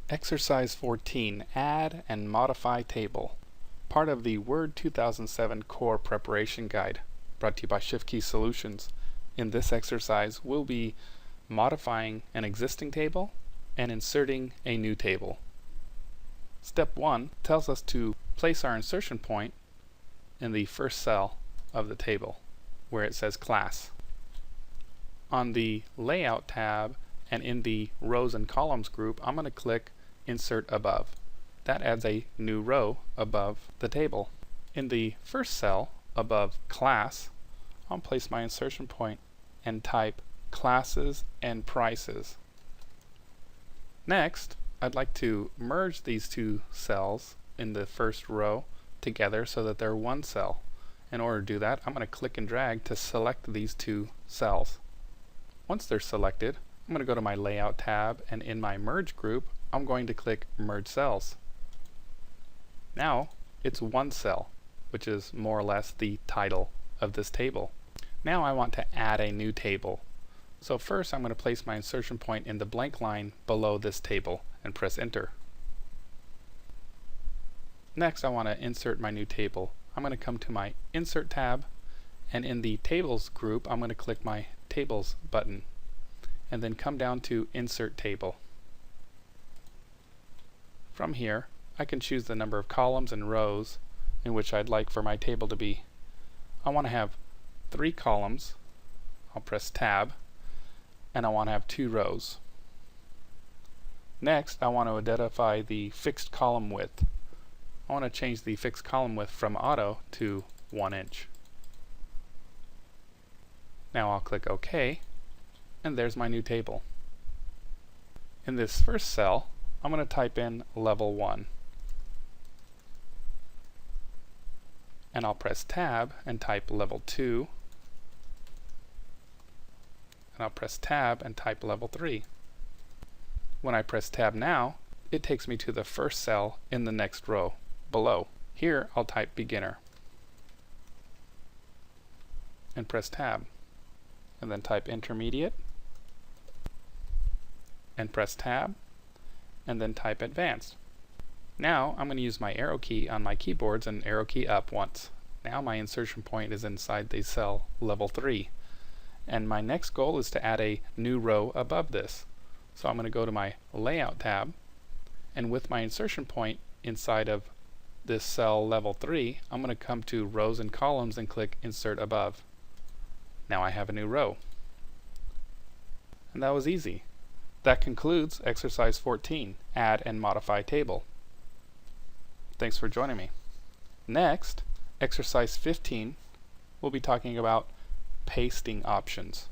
Exercise 14, Add and Modify Table, part of the Word 2007 Core Preparation Guide, brought to you by Shiftkey Solutions. In this exercise, we'll be modifying an existing table and inserting a new table. Step 1 tells us to place our insertion point in the first cell of the table, where it says Class. On the Layout tab and in the Rows and Columns group, I'm going to click Insert Above. That adds a new row above the table. In the first cell above Class, I'll place my insertion point and type Classes and Prices. Next, I'd like to merge these two cells in the first row together so that they're one cell. In order to do that, I'm going to click and drag to select these two cells. Once they're selected, I'm going to go to my Layout tab, and in my Merge group, I'm going to click Merge Cells. Now, it's one cell, which is more or less the title of this table. Now I want to add a new table. So first I'm going to place my insertion point in the blank line below this table and press Enter. Next I want to insert my new table. I'm going to come to my Insert tab, and in the Tables group I'm going to click my Tables button and then come down to Insert Table. From here I can choose the number of columns and rows in which I'd like for my table to be. I want to have 3 columns. I'll press Tab, and I want to have 2 rows. Next I want to identify the fixed column width. I want to change the fixed column width from auto to 1 inch. Now I'll click OK, and there's my new table. In this first cell, I'm going to type in Level 1. And I'll press Tab and type Level 2. And I'll press Tab and type Level 3. When I press Tab now, it takes me to the first cell in the next row below. Here I'll type Beginner and press Tab, and then type Intermediate and press Tab, and then type Advanced. Now I'm going to use my arrow key on my keyboards and arrow key up once. Now my insertion point is inside the cell Level 3, and my next goal is to add a new row above this. So I'm going to go to my Layout tab, and with my insertion point inside of this cell Level 3, I'm going to come to Rows and Columns and click Insert Above. Now I have a new row. And that was easy. That concludes Exercise 14, Add and Modify Table. Thanks for joining me. Next, Exercise 15, we'll be talking about pasting options.